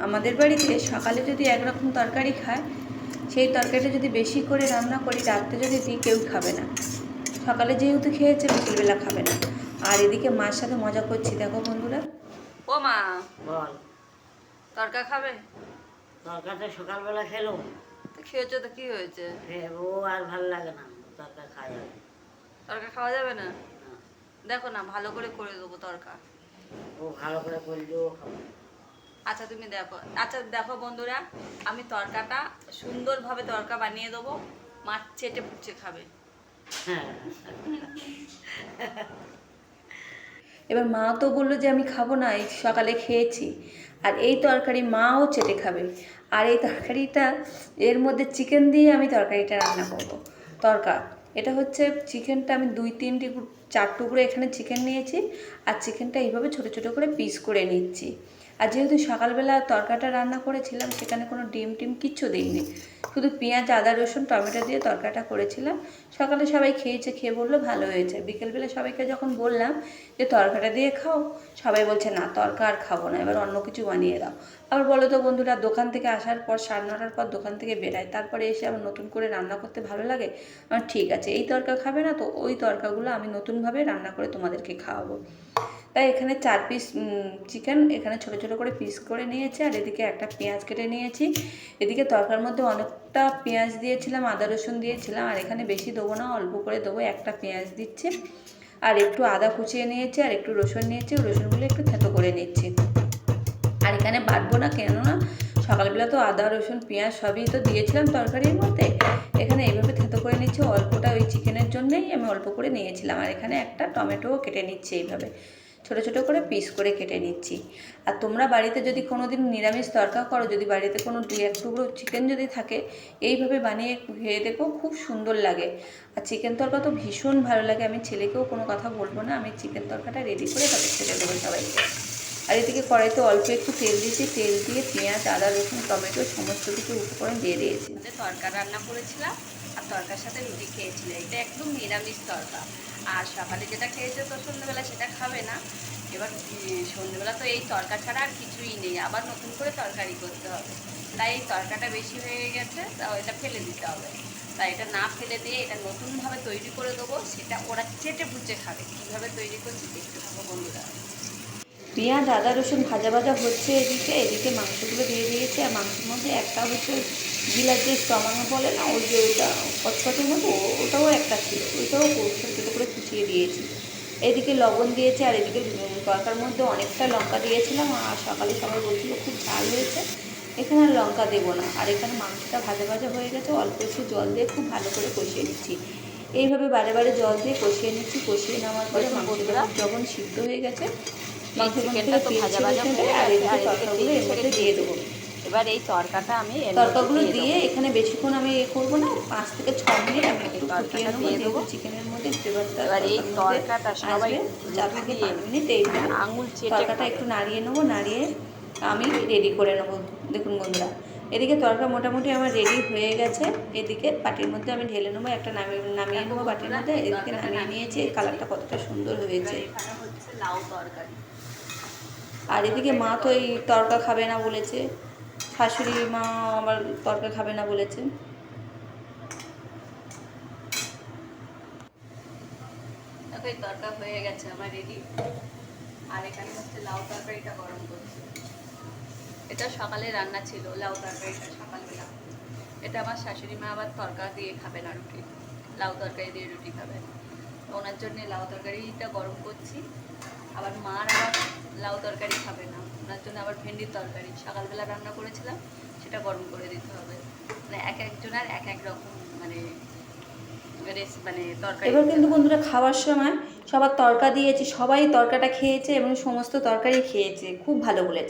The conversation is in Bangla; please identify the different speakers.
Speaker 1: আমাদের বাড়িতে সকালে যদি একরকম তরকারি খায়, সেই তরকারিটা যদি বেশি করে রান্না করি, রাত্রে যদি দিই, কেউ খাবে না। সকালে যেহেতু খেয়েছে, বিকেলবেলা খাবে না। আর এদিকে মার সাথে মজা করছি, দেখো বন্ধুরা। ও মা,
Speaker 2: বল।
Speaker 1: তরকা খাবে?
Speaker 2: তরকারিটা সকালবেলা খেলো,
Speaker 1: তো খেয়েছো তো কি হয়েছে?
Speaker 2: ও আর ভালো লাগে না, তরকারি খাওয়া যাবে।
Speaker 1: তরকা খাওয়া যাবে না? দেখো না, ভালো করে করে দেবো তরকা।
Speaker 2: ও ভালো করে করলেও খাবো।
Speaker 1: আচ্ছা তুমি দেখো, আচ্ছা দেখো বন্ধুরা, আমি তরকাটা সুন্দরভাবে তরকা বানিয়ে দেবো, মাছ চেটে পুচে খাবে।
Speaker 2: হ্যাঁ,
Speaker 1: এবার মা তো বললো যে আমি খাবো না, এই সকালে খেয়েছি, আর এই তরকারি মাও চেটে খাবে। আর এই তরকারিটা, এর মধ্যে চিকেন দিয়ে আমি তরকারিটা রান্না করব। তরকা এটা হচ্ছে, চিকেনটা আমি 4 টুকরো এখানে চিকেন নিয়েছি, আর চিকেনটা এইভাবে ছোটো ছোটো করে পিস করে নিচ্ছি। আর যেহেতু সকালবেলা তরকাটা রান্না করেছিলাম, সেখানে কোনো ডিম টিম কিচ্ছু দিইনি, শুধু পেঁয়াজ, আদা, রসুন, টমেটো দিয়ে তরকাটা করেছিলাম। সকালে সবাই খেয়েছে, খেয়ে বললো ভালো হয়েছে। বিকেলবেলা সবাইকে যখন বললাম যে তরকাটা দিয়ে খাও, সবাই বলছে না, তরকা আর খাবো না, এবার অন্য কিছু বানিয়ে দাও। আবার বলো তো বন্ধুরা, দোকান থেকে আসার পর 9:30টার পর দোকান থেকে বেরায়, তারপরে এসে আবার নতুন করে রান্না করতে ভালো লাগে। আমার ঠিক আছে, এই তরকা খাবে না তো, ওই তরকাগুলো আমি নতুনভাবে রান্না করে তোমাদেরকে খাওয়াবো। তাই এখানে 4 পিস চিকেন এখানে ছোটো ছোটো করে পিস করে নিয়েছি, আর এদিকে একটা পেঁয়াজ কেটে নিয়েছি। এদিকে তরকার মধ্যে অনেকটা পেঁয়াজ দিয়েছিলাম, আদা রসুন দিয়েছিলাম, আর এখানে বেশি দেবো না, অল্প করে দেবো, একটা পেঁয়াজ দিচ্ছি, আর একটু আদা কুচিয়ে নিয়েছি, আর একটু রসুন নিয়েছি, রসুনগুলো একটু থেতো করে নিচ্ছি। আর এখানে বাটবো না, কেননা সকালবেলা তো আদা রসুন পেঁয়াজ সবই তো দিয়েছিলাম তরকারির মধ্যে। এখানে এইভাবে থেতো করে নিচ্ছি, অল্পটা ওই চিকেনের জন্যই আমি অল্প করে নিয়েছিলাম। আর এখানে একটা টমেটোও কেটে নিচ্ছি, এইভাবে ছোটো ছোটো করে পিস করে কেটে নিচ্ছি। আর তোমরা বাড়িতে যদি কোনো দিন নিরামিষ তরকা করো, যদি বাড়িতে কোনো 2-1 টুকরো চিকেন যদি থাকে, এইভাবে বানিয়ে খেয়ে দেখো, খুব সুন্দর লাগে। আর চিকেন তরকা তো ভীষণ ভালো লাগে। আমি ছেলেকেও কোনো কথা বলবো না, আমি চিকেন তরকাটা রেডি করে তাদের খেতে দেবো সবাইকে। আর এদিকে কড়াইতে অল্প একটু তেল দিয়েছি, তেল দিয়ে পেঁয়াজ, আদা রসুন, টমেটো সমস্ত কিছু উপকরণ দিয়ে দিয়েছি। তরকা রান্না করেছিলাম, আর তরকার সাথে রুটি খেয়েছিল। এটা একদম নিরামিষ তরকা। আর সকালে যেটা খেয়েছে তো সন্ধ্যেবেলা সেটা খাবে না। এবার সন্ধ্যেবেলা তো এই তরকা ছাড়া আর কিছুই নেই, আবার নতুন করে তরকারি করতে হবে। তাই এই তরকাটা বেশি হয়ে গেছে, তাও এটা ফেলে দিতে হবে। তাই এটা না ফেলে দিয়ে এটা নতুনভাবে তৈরি করে দেবো, সেটা ওরা চেটে পুচে খাবে। কীভাবে তৈরি করছি দেখতে থাকো বন্ধুরা। পেঁয়াজ, আদা, রসুন ভাজা ভাজা হচ্ছে, এদিকে এদিকে মাংসগুলো দিয়ে দিয়েছি। আর মাংসের মধ্যে একটা হচ্ছে গিলার যে টমানো বলে না, ওই যে ওইটা কচকচের মতো, ওটাও একটা ছিল, ওইটাও ছোটো করে কুচিয়ে দিয়েছি। এদিকে লবণ দিয়েছি, আর এদিকে তরকার মধ্যে অনেকটা লঙ্কা দিয়েছিলাম, আর সকালে সবাই বলছিল খুব ঝাল হয়েছে, এখানে আর লঙ্কা দেবো না। আর এখানে মাংসটা ভাজা ভাজা হয়ে গেছে, অল্প একটু জল দিয়ে খুব ভালো করে কষিয়ে নিচ্ছি। এইভাবে বারে বারে জল দিয়ে কষিয়ে নিচ্ছি। কষিয়ে নেওয়ার পরে মাংসটা যখন সিদ্ধ হয়ে গেছে, চিকেনটা তো ভাজা ভাজা হয়ে গেছে, আর এদিকে তরকাগুলো এর মধ্যে দিয়ে দেবো। এবার এই তরকাটা আমি তরকাগুলো দিয়ে এখানে বেশিক্ষণ আমি করবো না, 5 থেকে 6 মিনিট আমি একটু ফুটিয়ে নেবো, যেহেতু চিকেনের মধ্যে ফ্লেভারটা। এবার এই তরকাটা সবাই 4 থেকে 5 মিনিট এইভাবে আঙুল চেটে তরকাটা একটু নাড়িয়ে নেবো, নাড়িয়ে আমি রেডি করে নেবো। দেখুন বন্ধুরা, এদিকে তরকা মোটামুটি আমার রেডি হয়ে গেছে। এদিকে বাটির মধ্যে আমি ঢেলে নেবো, একটা নামিয়ে নেবো বাটির মধ্যে। এদিকে নামিয়ে নিয়েছি, এই কালারটা কতটা সুন্দর হয়েছে। হচ্ছে লাউ তরকারি। আর এদিকে মা তো এই তরকা খাবে না বলেছে, শাশুড়ি মা আবার তরকা খাবে না বলেছে। দেখো এই তরকা হয়ে গেছে আমার রেডি। আর এখানে হচ্ছে লাউ তরকারিটা গরম করছে। এটা সকালে রান্না ছিল, লাউ তরকারিটা সকালবেলা। এটা আমার শাশুড়ি মা আবার তরকা দিয়ে খাবে না, রুটি, লাউ তরকারি দিয়ে রুটি খাবে। ওনার জন্যে লাউ তরকারিটা গরম করছি। আবার মার আবার লাউ তরকারি খাবে না, ওনার জন্য আবার ভেন্ডির তরকারি সকালবেলা রান্না করেছিলাম, সেটা গরম করে দিতে হবে। মানে এক একজনের এক এক রকম মানে তরকারি। এবার কিন্তু বন্ধুরা, খাওয়ার সময় সবার তরকা দিয়েছি, সবাই তরকাটা খেয়েছে এবং সমস্ত তরকারি খেয়েছে, খুব ভালো বলেছে।